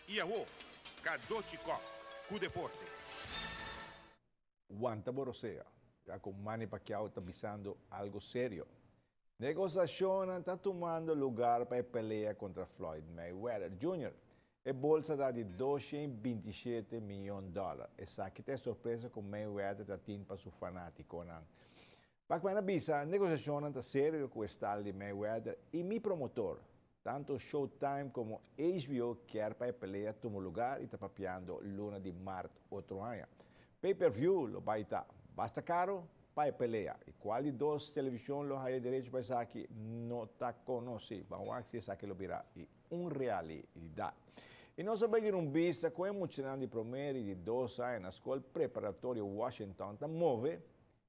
Iaô, Kadochikok, com deporte. Wanta Borosea, já com Manny Pacquiao está visando algo sério. Negociação está tomando lugar para a pelea contra Floyd Mayweather Jr. A bolsa está de 227 milhões de dólares. Essa que tem surpresa com Mayweather está tendo para seu fanático. Para quem avisa, a negociação está séria com o estado de Mayweather e meu promotor. Tanto Showtime como HBO quer para a pelea tomar lugar e está papiando luna de março outro ano. Pay-per-view lo vai estar basta caro para a pelea. E qual de duas televisões lo hay direito para isso aqui não está conhecido. Vamos ver se isso aqui lo virá realidade. E nós sabemos vista com emocionante promedio de 2 anos na escola preparatória Washington está move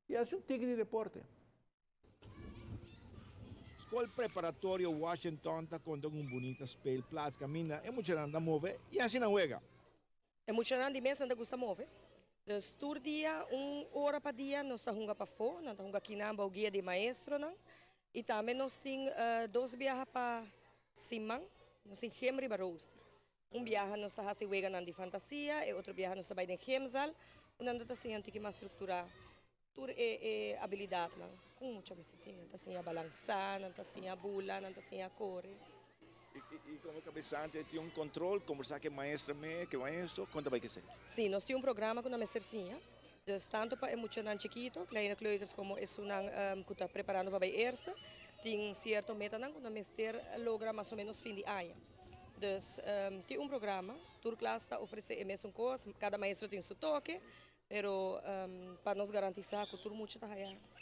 e é um ticket de deporte. Escola preparatória Washington está contando bonito spel, plaats, camina, emocionante a move e assim não juega. Emocionante mesmo, não gusta mover. Dus tur dia, hora para dia, nós estamos jogando para fora, nós estamos aqui na guia de maestro, não? E também nós temos 2 viagens para Simão, nós temos Hemri para Rooster. Viagem nós estamos fazendo de fantasia, e outro viagem nós estamos em Hemzal, e nós estamos fazendo uma estrutura, tur habilidade, não? Com muita bicicleta, nós estamos balançar, nós estamos bula, nós estamos correr. E como cabeçante, tem controle, conversar com a maestra, que o maestro, conta vai que ser? Sim, nós temos programa com a mesterzinha. Dus tanto para emocionante chiquito, kleine kleuters como isso não que está preparando para a erste, tem certo meta não que a mester logra mais ou menos fim de ano. Dus tem programa, toda classe está oferecendo a mesma coisa, cada maestro tem seu toque, pero para nos garantizar que todo mundo está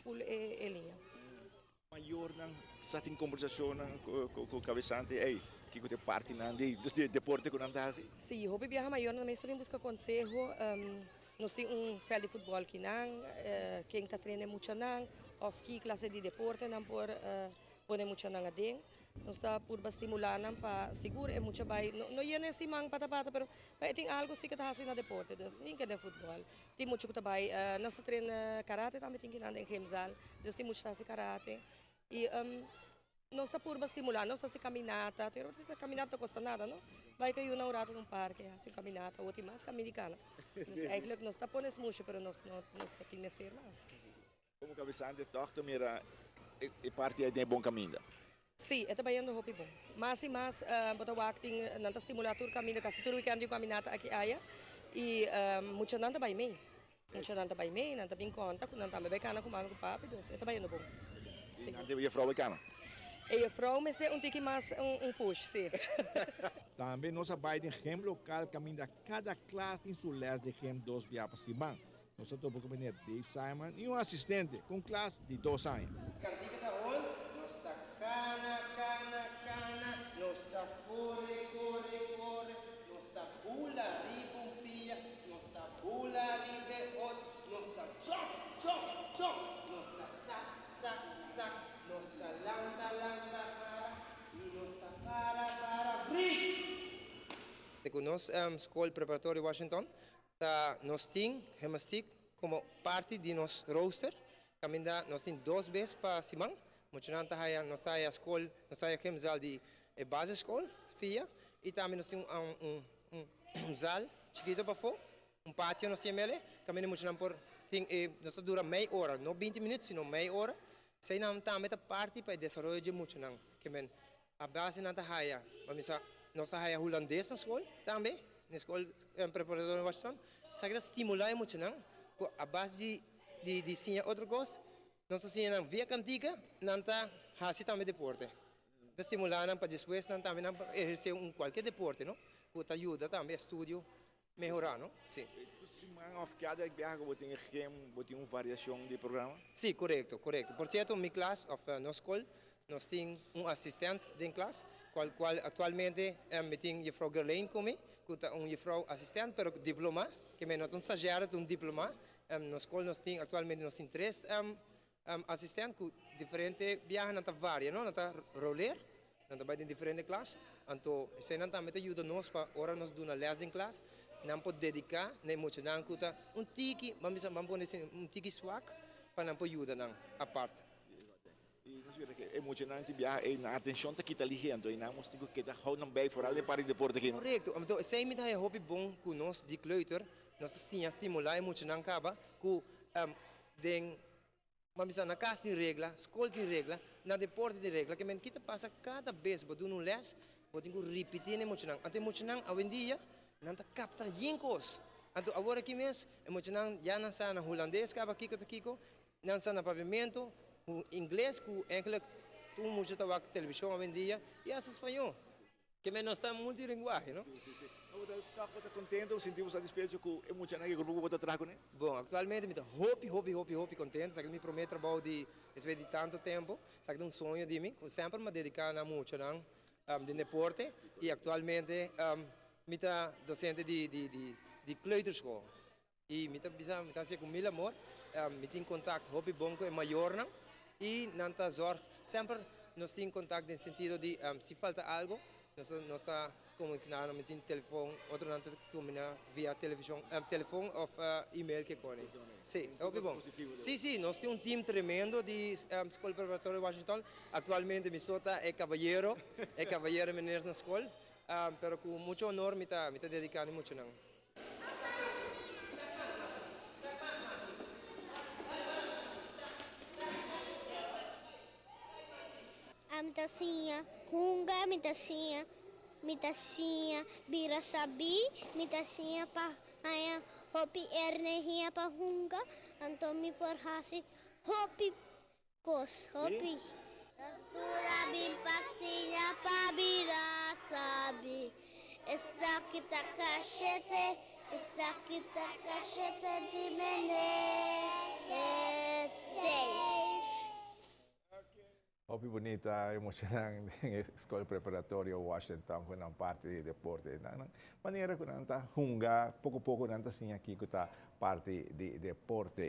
full linha. Maior não está em conversação com o cabeçante, ei, que você parte de deporte com nada assim? Sim, eu vou viajar maior, mas também busca conselho. Nós temos veld de futebol aqui não, quem está treinando muito não, ou que classe de deporte não por pôr muito não adem. Nós está por estimular não para seguro é muito bem, não é nesse mang pata-pata, pero tem algo sim que está fazendo no deporte, dus em que é futebol. Tem muito que está bem, nós treina karate também tem que andar em Hemzal, dus tem muito que karate. E nós está por estimular, nós está caminhata, tem outra caminhata custa nada, não? Vai que eu não urato num parque, assim caminhata, ou tem mais caminhicana. Dus eigenlijk nós está pondo muito, pero nós não temos ter mais. Como cabeçante, toca mira e parte de bom caminho. Sim, é também um hobby bom. Mas e mais, bota o acting, não está estimulado caminho, kasi todo weekend eu caminhata aqui aia e muito não está bem mim. Muito não está bem mim, não está bem conta, não está bem cana com mano com papi, dus é também bom. Sim. Não deve ir vrouw cana. E a vrouw, mas tem tique mais push, sim. Também nós trabalhamos em gem local, caminha cada classe tem sua les de gem 2 via para cima. Nós estamos com o Dave Simon e assistente com classe de 2 anos. Com nós, Escola Preparatória Washington, nós temos Hemastic como parte de nosso roster. Nós temos 2 vezes para Simão. Nós temos a escola, nós temos a Hemzal de base escola, FIA, e também nós temos zal chiquito para fora, pátio nós temos ele, também nós nós dura meia hora, não 20 minutos, sino meia hora. Sei não também a parte para desenvolver de muito não, que a base não está raia, nós está raia holandês na escola também, na escola preparatória Washington, só que estimular muito não, a base de ensinar outra coisa, nós ensinamos via cantiga, não está fazendo também deporte. Estimular para depois não também exercer qualquer deporte, não? Que ajuda também estudo melhorar, não? Sim. Cada viagem você tem uma variação de programa? Sim, correto. Por certo, minha classe, na escola, nós temos assistente de classe, qual atualmente tem a Frau Gerlein comigo, que é uma assistente, mas diploma, que é um estagiário de diploma. Na escola nós temos atualmente 3 assistentes com diferentes viagens, não varia, não está roller, não está em diferentes classes. Então, isso não também ajuda nós para hora nós damos les em classe, não pode dedicar, nem muito não custa tiki, vamos pôr um tiki swag para não ajudar não a parte. E nós Emocional te viaje na atenção tá kita ligando e na mos tigo kita hou não bem vooral de para de deporte aqui. Correcto. Então, sei me dá hobby bom com nós de kleuter, nós tinha estimular emocional caba com den mas na casa tem regra, escola tem regra, na deporte tem regra, que men kita passa cada vez bodo no les, bodo ngo repetir emocional. Ante emocional hoje em dia não tá capta jinkos. Então agora aqui mesmo emocional já não sa na holandês caba kiko, não sa na pavimento, o inglês com enkele tu muito tá com televisão hoje em dia e as espanhol. Que men nós estamos muito linguagem, não? Tá contente, sentimos satisfeito com o emocional que o grupo bota trago, né? Bom, atualmente me dá hobby contente, sabe me prometo trabalho de espécie de tanto tempo, sabe um sonho de mim, que sempre me dedicar na muito não, de deporte e atualmente me tá docente de kleuterschool e me tá se com mil amor, me tem contato hobby bom com o maior não e não tá zorg, sempre nós tem contato no sentido de se falta algo nós está comunicando met een telefoon, outro não comunica via televisão, telefone ou e-mail que cone. Sim, é bom. Sim, nós temos team tremendo de Escola Preparatória Washington. Atualmente me sota é cavalheiro menino na escola, pero com muito honor me tá dedicando muito não. Mitasinha, hunga, mitasinha, bira sabi, mitasinha pa aya, hopi ernehia pa hunga, antomi por hasi, hopi kos, hopi. Sura bin pasinha pa bira sabi, essa kita kashete di mene, Hobby bonita, emocionante ng Escola Preparatoria Washington kung ang parte de deporte. Manera ko nanta hunga, pouco nanta siya kiko ta parte de deporte.